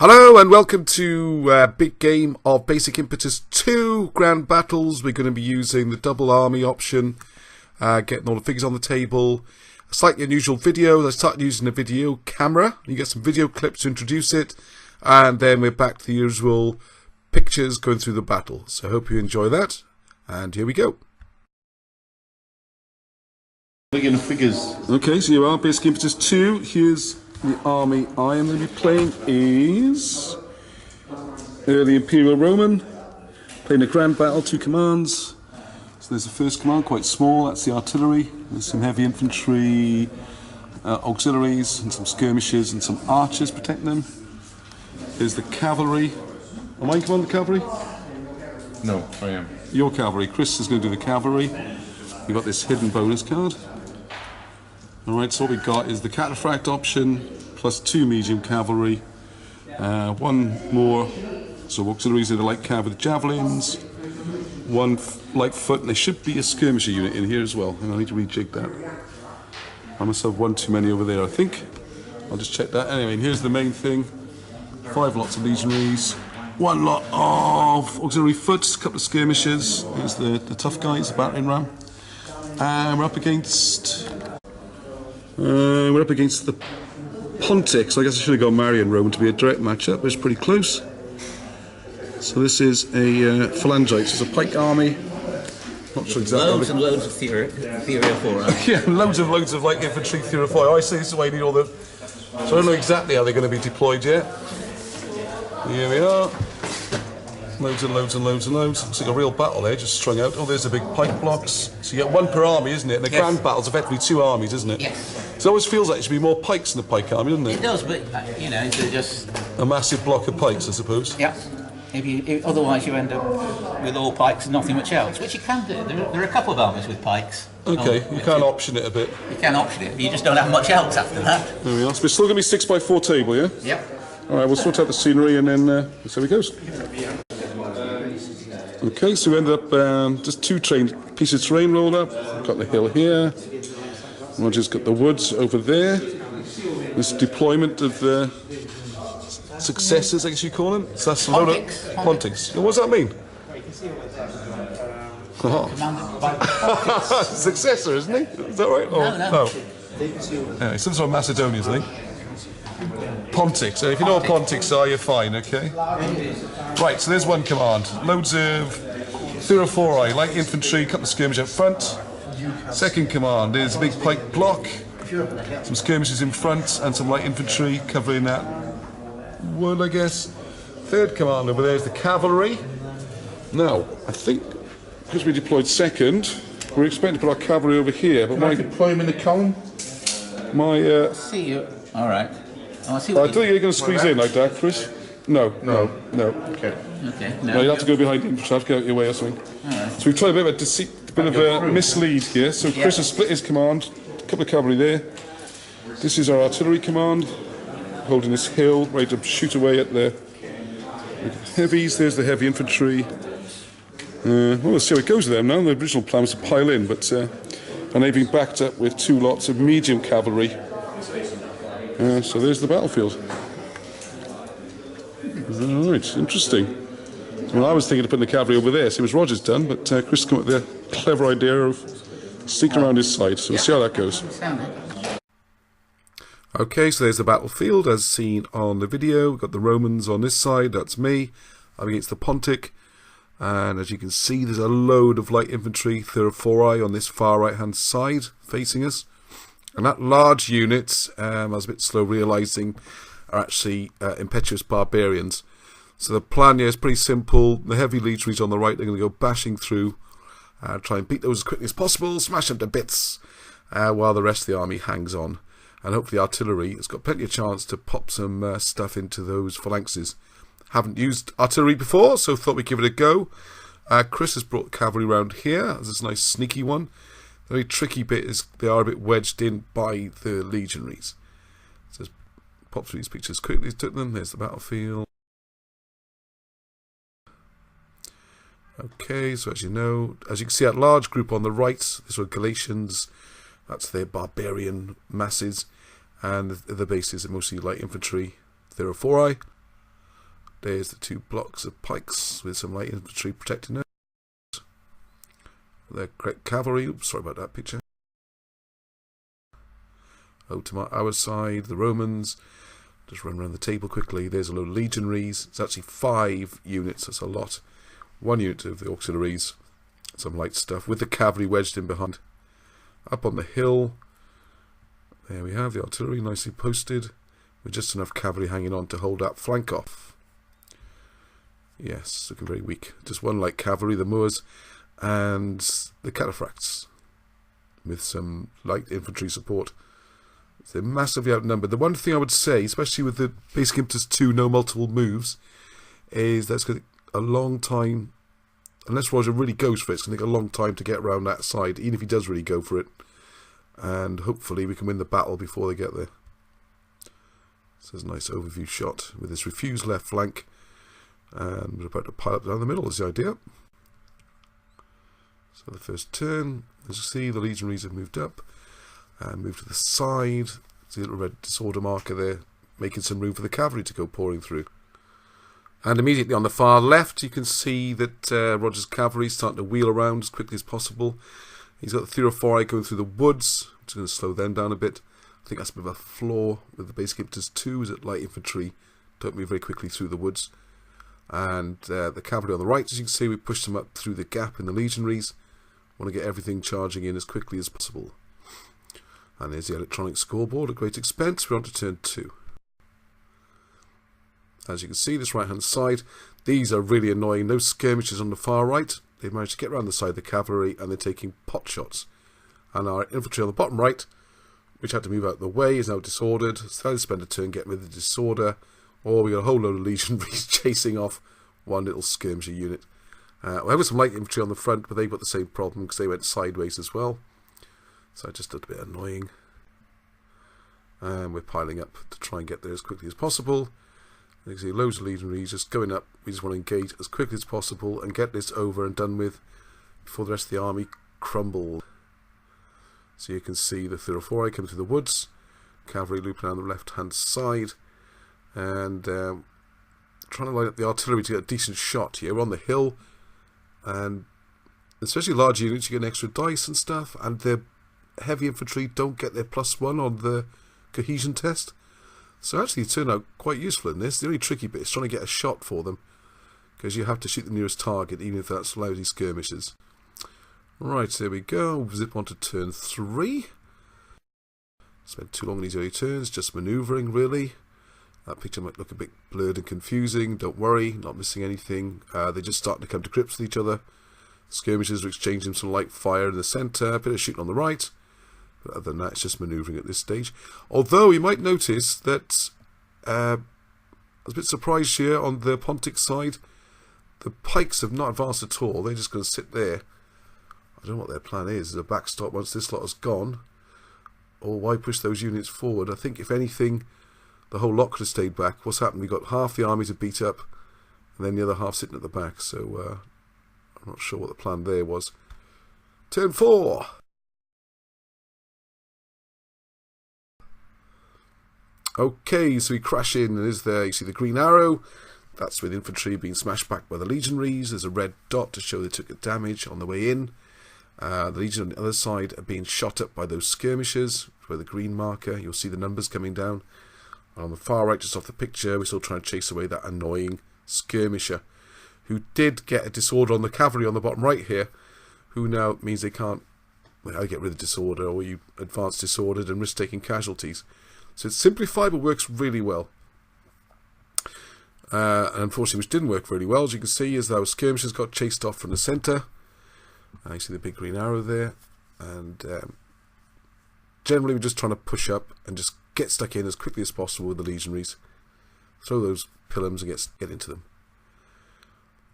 Hello and welcome to big game of Basic Impetus 2 Grand Battles. We're going to be using the double army option, getting all the figures on the table. A slightly unusual video. I started using a video camera. You get some video clips to introduce it, and then we're back to the usual pictures going through the battle. So I hope you enjoy that, and here we go. Looking at figures. Okay, so you are Basic Impetus 2. Here's the army I am going to be playing is Early Imperial Roman, playing a grand battle, 2 commands. So there's the first command, quite small, that's the artillery. There's some heavy infantry, auxiliaries, and some skirmishers, and some archers protecting them. There's the cavalry. Am I in command of the cavalry? No, I am. Your cavalry. Chris is going to do the cavalry. You've got this hidden bonus card. Alright, so what we've got is the catafract option, plus 2 medium cavalry, 1 more, so auxiliaries are the light cav with javelins, 1 light foot, and there should be a skirmisher unit in here as well, and I need to rejig that. I must have 1 too many over there, I think. I'll just check that. Anyway, and here's the main thing, 5 lots of legionaries, 1 lot of auxiliary foot, a couple of skirmishers, here's the tough guys, the battering ram, and we're up against the Pontic, so I guess I should have gone Marion Roman to be a direct matchup, but it's pretty close. So this is a phalangite, so it's a pike army. Not sure exactly. Loads and loads of Thurephorai. Yeah, loads of light infantry Thurephorai. I see this is why you need all the. So I don't know exactly how they're going to be deployed yet. Here we are. Loads and loads and loads and loads. Looks like a real battle there, just strung out. Oh, there's the big pike blocks. So you get 1 per army, isn't it? And the grand battle's effectively 2 armies, isn't it? Yes. So it always feels like there should be more pikes in the pike army, doesn't it? It does, but you know, they're just a massive block of pikes, I suppose. yeah. Otherwise, you end up with all pikes and nothing much else, which you can do. There are a couple of armies with pikes. Okay, you can option it a bit. You can option it, but you just don't have much else after that. There we are. So we're still going to be 6x4 table, yeah? Yep. All right, we'll sort out the scenery and then let's see how it goes. Okay, so we ended up just 2 pieces of terrain rolled up. Got the hill here. Roger's got the woods over there. This deployment of the successors, I guess you call them. So that's Pontics. Pontics. What does that mean? Successor, isn't he? Is that right? No. Anyway, some sort of Macedonians, I think. Pontics. So if you know what Pontics are, you're fine, okay? Right, so there's 1 command. Loads of Thurephorai, light infantry, couple of skirmishers out front. 2nd command is a big pike block, some skirmishers in front, and some light infantry covering that wood, I guess. 3rd command over there is the cavalry. Now, I think because we deployed 2nd, we're expecting to put our cavalry over here. But Can I deploy them in the column? See you. All right. Oh, I see. I don't think you're going to squeeze in like that, Chris. No. Okay. Okay. No, you have to go behind him. You have to get out your way or something. Right. So we've tried a bit of a deceit, a bit of a mislead here. So Chris has split his command, a couple of cavalry there. This is our artillery command, holding this hill, ready to shoot away at the heavies. There's the heavy infantry. Well, we'll see how it goes with them now. The original plan was to pile in, but and they've been backed up with 2 lots of medium cavalry. So there's the battlefield. Alright, interesting. Well, I was thinking of putting the cavalry over there, so it was Roger's done, but Chris came up with the clever idea of sneaking around his side, so we'll see how that goes. Okay, so there's the battlefield as seen on the video. We've got the Romans on this side, that's me. I'm against the Pontic, and as you can see, there's a load of light infantry, Thurephorai, on this far right hand side facing us. And that large unit, I was a bit slow realising, are actually impetuous barbarians. So the plan here is pretty simple. The heavy legionaries on the right, they're going to go bashing through, try and beat those as quickly as possible, smash them to bits, while the rest of the army hangs on. And hopefully artillery has got plenty of chance to pop some stuff into those phalanxes. Haven't used artillery before, so thought we'd give it a go. Chris has brought cavalry round here. There's a nice sneaky one. The very tricky bit is they are a bit wedged in by the legionaries. So let's pop through these pictures quickly. Took them. There's the battlefield. Okay, so as you know, as you can see, that large group on the right, these are Galatians. That's their barbarian masses, and the bases are mostly light infantry, Thurephorai. There's the 2 blocks of pikes with some light infantry protecting those. The cavalry. Oops, sorry about that picture. Over to our side, the Romans. Just run around the table quickly. There's a load of legionaries. It's actually 5 units. That's a lot. 1 unit of the auxiliaries. Some light stuff with the cavalry wedged in behind. Up on the hill. There we have the artillery nicely posted. With just enough cavalry hanging on to hold that flank off. Yes, looking very weak. Just 1 light cavalry, the Moors, and the cataphracts. With some light infantry support. They're massively outnumbered. The one thing I would say, especially with the basic Impetus 2 no multiple moves, is that's going to take a long time, unless Roger really goes for it, it's going to take a long time to get around that side, even if he does really go for it. And hopefully we can win the battle before they get there. So there's a nice overview shot with this refused left flank. And we're about to pile up down the middle is the idea. So the first turn, as you see, the legionaries have moved up. And move to the side. See a little red disorder marker there, making some room for the cavalry to go pouring through. And immediately on the far left, you can see that Roger's cavalry is starting to wheel around as quickly as possible. He's got the Thurephorai going through the woods, which is going to slow them down a bit. I think that's a bit of a flaw with the basic Impetus 2, is that light infantry don't move very quickly through the woods. And the cavalry on the right, as you can see, we pushed them up through the gap in the legionaries. Want to get everything charging in as quickly as possible. And there's the electronic scoreboard at great expense. We're on to turn 2. As you can see, this right hand side, these are really annoying. No skirmishes on the far right. They've managed to get around the side of the cavalry and they're taking pot shots. And our infantry on the bottom right, which had to move out of the way, is now disordered. So let's spend a turn getting rid of the disorder. Or we got a whole load of legionaries chasing off one little skirmisher unit. We have some light infantry on the front, but they've got the same problem because they went sideways as well. So just a bit annoying. And we're piling up to try and get there as quickly as possible. You can see loads of legionaries just going up. We just want to engage as quickly as possible and get this over and done with before the rest of the army crumble. So you can see the Thurephorai coming through the woods. Cavalry looping down the left hand side. And trying to line up the artillery to get a decent shot here. We're on the hill. And especially large units, you get an extra dice and stuff. And the heavy infantry don't get their +1 on the cohesion test. So actually it turned out quite useful in this. The only tricky bit is trying to get a shot for them, because you have to shoot the nearest target, even if that's lousy skirmishes. Right, there we go. Zip on to turn 3. Spent too long on these early turns, just manoeuvring really. That picture might look a bit blurred and confusing. Don't worry, not missing anything. They're just starting to come to grips with each other. Skirmishes are exchanging some light fire in the centre, a bit of shooting on the right. But other than that, it's just manoeuvring at this stage. Although you might notice that I was a bit surprised here on the Pontic side. The pikes have not advanced at all. They're just going to sit there. I don't know what their plan is. Is a backstop once this lot is gone? Or why push those units forward? I think, if anything, the whole lot could have stayed back. What's happened? We've got half the army to beat up, and then the other half sitting at the back. So I'm not sure what the plan there was. Turn 4! Okay, so we crash in, and is there, you see the green arrow, that's with infantry being smashed back by the legionaries. There's a red dot to show they took a damage on the way in. The legion on the other side are being shot up by those skirmishers, where the green marker, you'll see the numbers coming down. And on the far right, just off the picture, we're still trying to chase away that annoying skirmisher, who did get a disorder on the cavalry on the bottom right here, who now means they can't get rid of disorder, or you advance disordered and risk taking casualties. So it's simplified but works really well. And unfortunately, which didn't work really well, as you can see, is those skirmishers got chased off from the centre. You see the big green arrow there. And generally we're just trying to push up and just get stuck in as quickly as possible with the legionaries. Throw those pilums and get into them.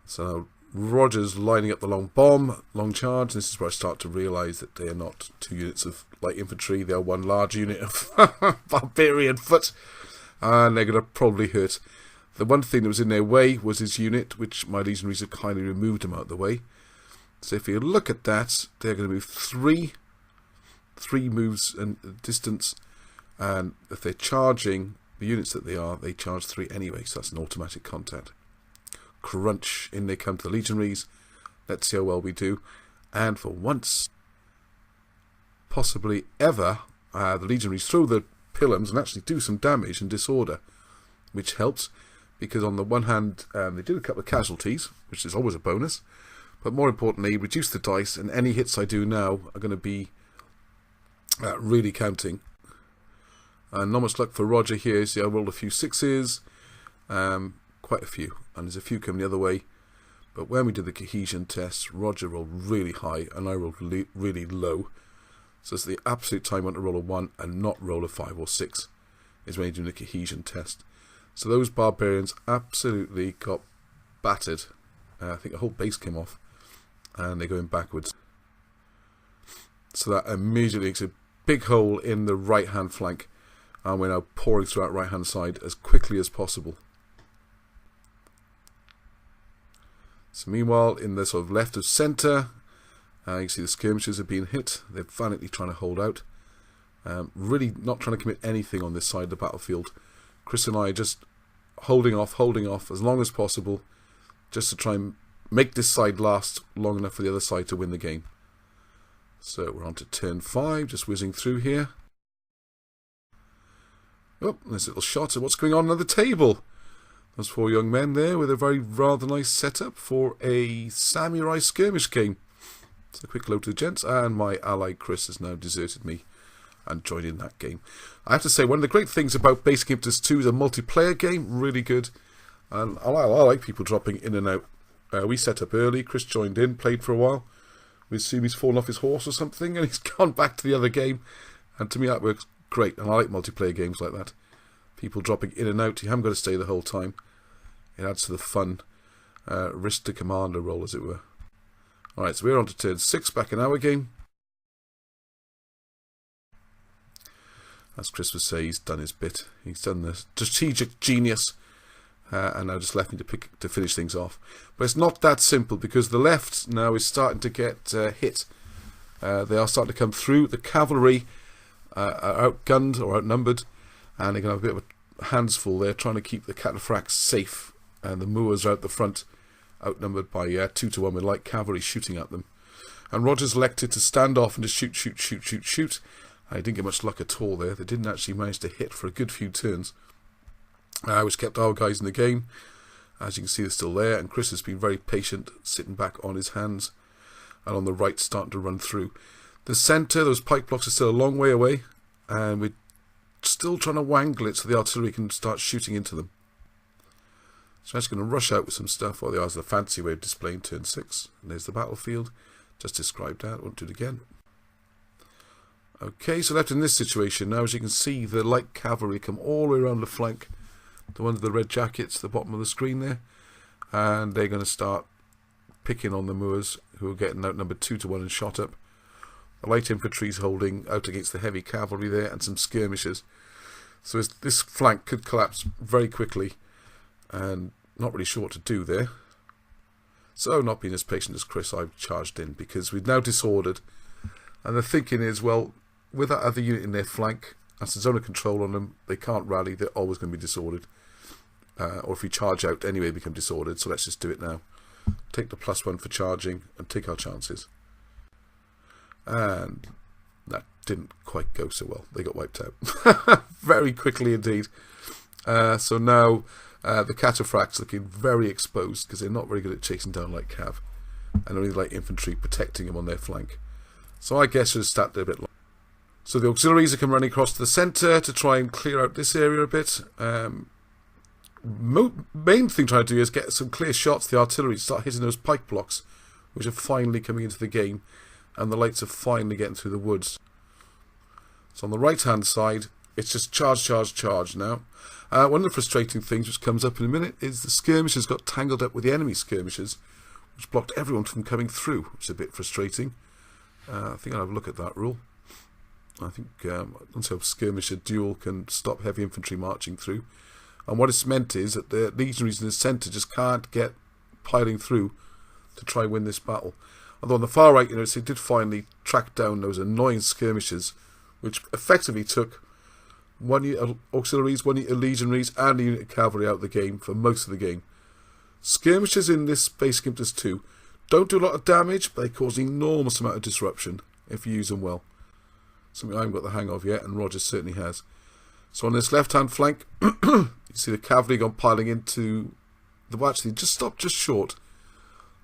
So now Roger's lining up the long bomb, long charge. This is where I start to realise that they are not 2 units of light infantry. They are 1 large unit of barbarian foot. And they're going to probably hurt. The one thing that was in their way was his unit, which my legionaries have kindly removed him out of the way. So if you look at that, they're going to move 3 moves in distance. And if they're charging the units that they charge 3 anyway. So that's an automatic contact. crunch, in they come to the legionaries. Let's see how well we do. And for once, possibly ever, the legionaries throw the pilums and actually do some damage and disorder, which helps, because on the one hand, they did a couple of casualties, which is always a bonus, but more importantly, reduce the dice, and any hits I do now are going to be really counting. And not much luck for Roger here. See, I rolled a few sixes, quite a few, and there's a few coming the other way. But when we did the cohesion test, Roger rolled really high, and I rolled really low. So it's the absolute time I want to roll a 1 and not roll a 5 or 6, is when you're doing the cohesion test. So those barbarians absolutely got battered. I think a whole base came off, and they're going backwards. So that immediately makes a big hole in the right-hand flank, and we're now pouring through that right-hand side as quickly as possible. So meanwhile, in the sort of left of centre, you can see the skirmishers are being hit. They're valiantly trying to hold out. Really not trying to commit anything on this side of the battlefield. Chris and I are just holding off as long as possible, just to try and make this side last long enough for the other side to win the game. So we're on to turn 5, just whizzing through here. Oh, there's a little shot of what's going on the table. Those 4 young men there with a very rather nice setup for a samurai skirmish game. So a quick hello to the gents, and my ally Chris has now deserted me and joined in that game. I have to say, one of the great things about Basic Impetus 2 is a multiplayer game, really good. And I like people dropping in and out. We set up early, Chris joined in, played for a while. We assume he's fallen off his horse or something, and he's gone back to the other game. And to me that works great, and I like multiplayer games like that. People dropping in and out, you haven't got to stay the whole time. It adds to the fun, risk to commander role, as it were. Alright, so we're on to turn 6 back in our game. As Chris would say, he's done his bit. He's done the strategic genius, and now just left me to finish things off. But it's not that simple, because the left now is starting to get hit. They are starting to come through. The cavalry are outgunned or outnumbered, and they're going to have a bit of a hands full there, trying to keep the cataphracts safe. And the Moors are out the front, outnumbered by 2 to 1 with light cavalry shooting at them. And Roger's elected to stand off and just shoot. I didn't get much luck at all there. They didn't actually manage to hit for a good few turns, which kept our guys in the game. As you can see, they're still there, and Chris has been very patient, sitting back on his hands, and on the right starting to run through. The centre, those pike blocks are still a long way away, and we're still trying to wangle it so the artillery can start shooting into them. So I'm just going to rush out with some stuff. Well, there's the fancy way of displaying turn 6. And there's the battlefield. Just described that. Won't do it again. Okay, so left in this situation now, as you can see, the light cavalry come all the way around the flank. The ones with the red jackets, the bottom of the screen there. And they're going to start picking on the Moors, who are getting outnumbered 2 to 1 and shot up. The light infantry's holding out against the heavy cavalry there, and some skirmishers. So this flank could collapse very quickly. And not really sure what to do there. So, not being as patient as Chris, I've charged in, because we've now disordered. And the thinking is, well, with that other unit in their flank, that's a zone of control on them, they can't rally, they're always going to be disordered. Or if we charge out anyway, become disordered, so let's just do it now. Take the +1 for charging, and take our chances. And that didn't quite go so well. They got wiped out. Very quickly indeed. So now the cataphracts looking very exposed, because they're not very good at chasing down light cav, and only light infantry protecting them on their flank. So I guess we'll start there a bit long. So the auxiliaries are coming running across to the centre to try and clear out this area a bit. Main thing trying to do is get some clear shots. The artillery start hitting those pike blocks, which are finally coming into the game, and the lights are finally getting through the woods. So on the right hand side, it's just charge now. One of the frustrating things which comes up in a minute is the skirmishers got tangled up with the enemy skirmishers, which blocked everyone from coming through, which is a bit frustrating. I think I'll have a look at that rule. I think until skirmisher duel can stop heavy infantry marching through. And what it's meant is that the legionaries in the centre just can't get piling through to try and win this battle. Although on the far right, they did finally track down those annoying skirmishers, which effectively took 1 unit of auxiliaries, 1 unit of legionaries, and a unit of cavalry out of the game for most of the game. Skirmishes in this basic Impetus 2 don't do a lot of damage, but they cause an enormous amount of disruption if you use them well. Something I haven't got the hang of yet, and Roger certainly has. So on this left-hand flank, you see the cavalry gone piling into the... Well, actually, just stopped just short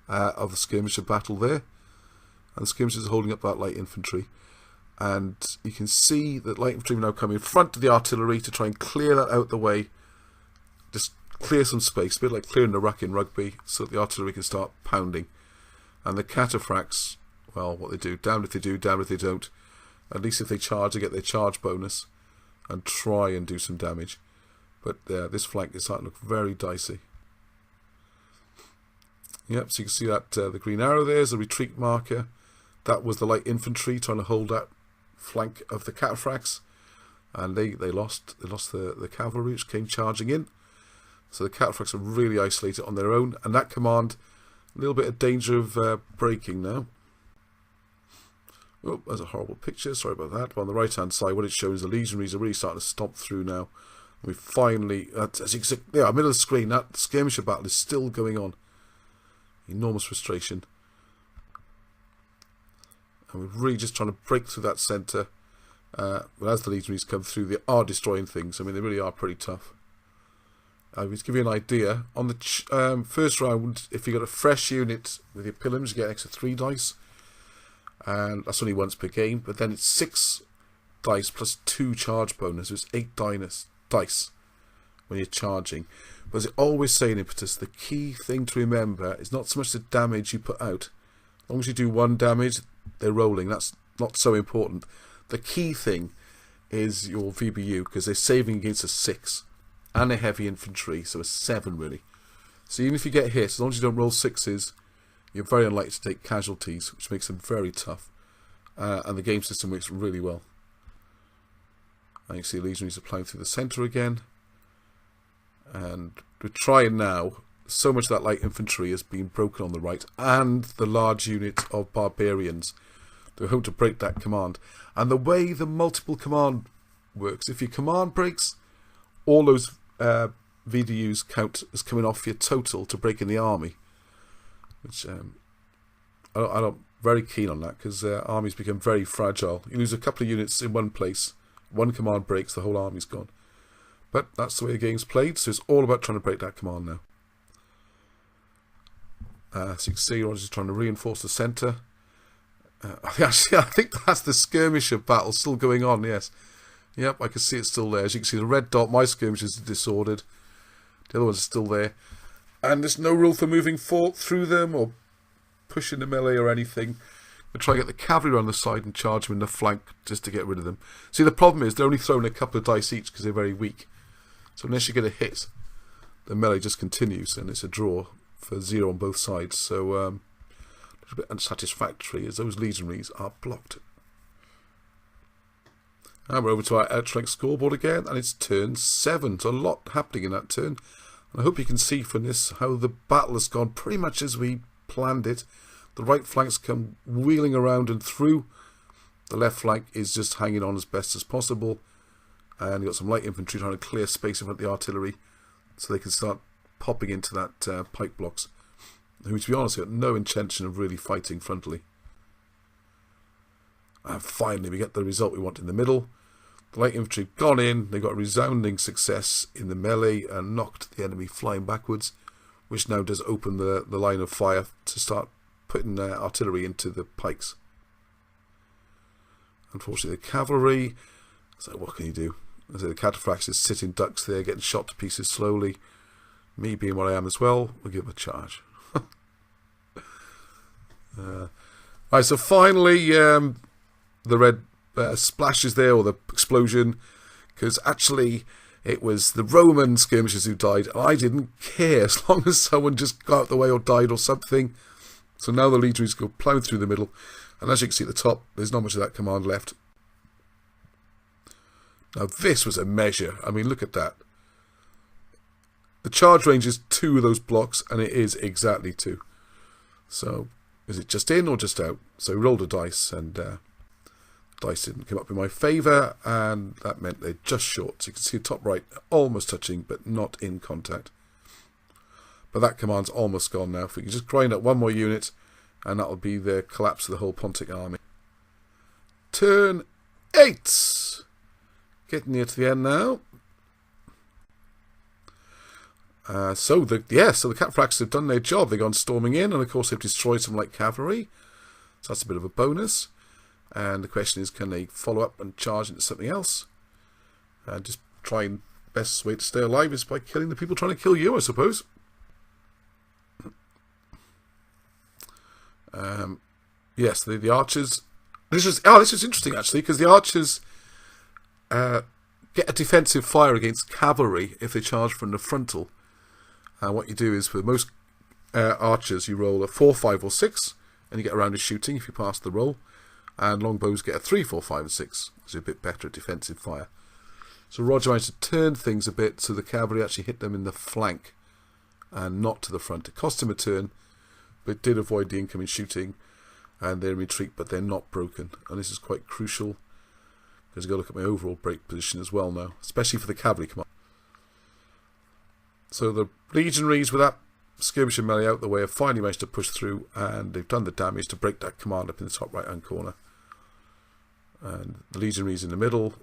of the skirmisher battle there. And the skirmishers are holding up that light infantry. And you can see that light infantry now come in front of the artillery to try and clear that out the way. Just clear some space, a bit like clearing the ruck in rugby, so that the artillery can start pounding. And the cataphracts, well, what they do, damned if they do, damned if they don't. At least if they charge, they get their charge bonus and try and do some damage. But this flank is starting to look very dicey. Yep, so you can see that the green arrow there is the retreat marker. That was the light infantry trying to hold that flank of the cataphracts. And they lost the cavalry, which came charging in. So the cataphracts are really isolated on their own. And that command, a little bit of danger of breaking now. Oh, there's a horrible picture, sorry about that. But on the right hand side, what it shows is the legionaries are really starting to stomp through now. We finally, as you can see, yeah, middle of the screen, that skirmisher battle is still going on. Enormous frustration. And we're really just trying to break through that centre. But as the legionaries come through, they are destroying things. I mean, they really are pretty tough. To give you an idea, on the first round, if you got a fresh unit with your pilums, you get an extra 3 dice. And that's only once per game. But then it's 6 dice plus 2 charge bonus. So it's 8 dice when you're charging. But as I always say in Impetus, the key thing to remember is not so much the damage you put out. As long as you do 1 damage, they're rolling. That's not so important. The key thing is your VBU, because they're saving against a 6 and a heavy infantry, so a 7 really. So even if you get hit, as long as you don't roll 6s, you're very unlikely to take casualties, which makes them very tough. And the game system works really well. And you see the legionaries are ploughing through the centre again. And we're trying now. So much of that light infantry has been broken on the right, and the large unit of barbarians. They're hoping to break that command. And the way the multiple command works, if your command breaks, all those VDUs count as coming off your total to break in the army. Which I'm not very keen on that, because armies become very fragile. You lose a couple of units in one place, one command breaks, the whole army's gone. But that's the way the game's played, so it's all about trying to break that command now. So you can see you're just trying to reinforce the centre. Actually, I think that's the skirmisher battle still going on, yes. Yep, I can see it still there. As you can see, the red dot, my skirmishers are disordered. The other ones are still there. And there's no rule for moving through them or pushing the melee or anything. We'll try to get the cavalry around the side and charge them in the flank just to get rid of them. See, the problem is they're only throwing a couple of dice each because they're very weak. So unless you get a hit, the melee just continues and it's a draw for 0 on both sides. So a little bit unsatisfactory as those legionaries are blocked. And we're over to our outrank scoreboard again, and it's turn 7. So a lot happening in that turn. And I hope you can see from this how the battle has gone pretty much as we planned it. The right flank's come wheeling around and through. The left flank is just hanging on as best as possible. And you've got some light infantry trying to clear space in front of the artillery so they can start popping into that pike blocks. Who, to be honest, have got no intention of really fighting frontally. And finally, we get the result we want in the middle. The light infantry gone in. They got a resounding success in the melee and knocked the enemy flying backwards, which now does open the line of fire to start putting artillery into the pikes. Unfortunately, the cavalry. So what can you do? As the cataphracts is sitting ducks there, getting shot to pieces slowly. Me being what I am as well, we'll give them a charge. Right, so finally, the red splashes there, or the explosion, because actually it was the Roman skirmishers who died, and I didn't care as long as someone just got out the way or died or something. So now the legionaries go ploughing through the middle, and as you can see at the top, there's not much of that command left. Now this was a measure. I mean, look at that. The charge range is 2 of those blocks, and it is exactly 2. So, is it just in or just out? So we rolled a dice, and dice didn't come up in my favour, and that meant they're just short. So you can see top right, almost touching, but not in contact. But that command's almost gone now. If we can just grind up one more unit, and that'll be the collapse of the whole Pontic army. Turn 8! Getting near to the end now. So the cataphracts have done their job. They've gone storming in, and of course they've destroyed some light cavalry. So that's a bit of a bonus. And the question is, can they follow up and charge into something else? And just try and best way to stay alive is by killing the people trying to kill you, I suppose. Yes, the archers. This is interesting actually, because the archers get a defensive fire against cavalry if they charge from the frontal. What you do is, for most archers, you roll a 4, 5, or 6, and you get around to shooting if you pass the roll. And longbows get a 3, 4, 5, and 6, so a bit better at defensive fire. So Roger managed to turn things a bit so the cavalry actually hit them in the flank and not to the front. It cost him a turn, but did avoid the incoming shooting, and they're in retreat, but they're not broken. And this is quite crucial, because I've got to look at my overall break position as well now, especially for the cavalry command. So the legionaries, with that skirmisher melee out the way, have finally managed to push through, and they've done the damage to break that command up in the top right hand corner. And the legionaries in the middle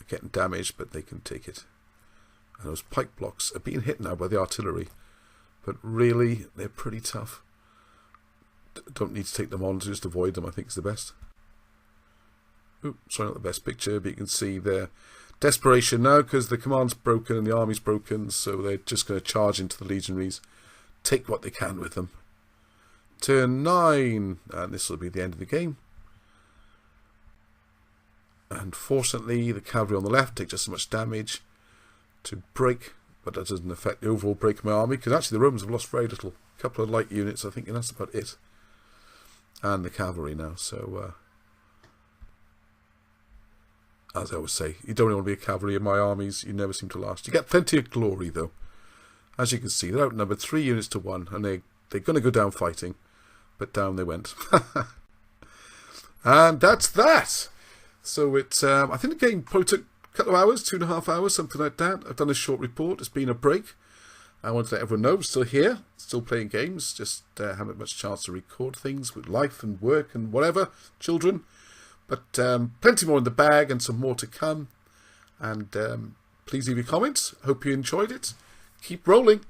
are getting damaged, but they can take it. And those pike blocks are being hit now by the artillery, but really they're pretty tough. Don't need to take them on, just avoid them, I think is the best. Oops, sorry, not the best picture, but you can see their desperation now, because the command's broken and the army's broken, so they're just going to charge into the legionaries, take what they can with them. Turn 9, and this will be the end of the game. Unfortunately, the cavalry on the left take just as much damage to break, but that doesn't affect the overall break of my army, because actually the Romans have lost very little. A couple of light units, I think, and that's about it. And the cavalry now, so as I always say, you don't really want to be a cavalry in my armies. You never seem to last. You get plenty of glory, though. As you can see, they're outnumbered 3 units to 1, and they're going to go down fighting, but down they went. And that's that. So it's I think the game probably took a couple of hours, 2.5 hours, something like that. I've done a short report. It's been a break. I want to let everyone know I'm still here, still playing games, just haven't much chance to record things with life and work and whatever, children. But plenty more in the bag and some more to come. And please leave your comments. Hope you enjoyed it. Keep rolling.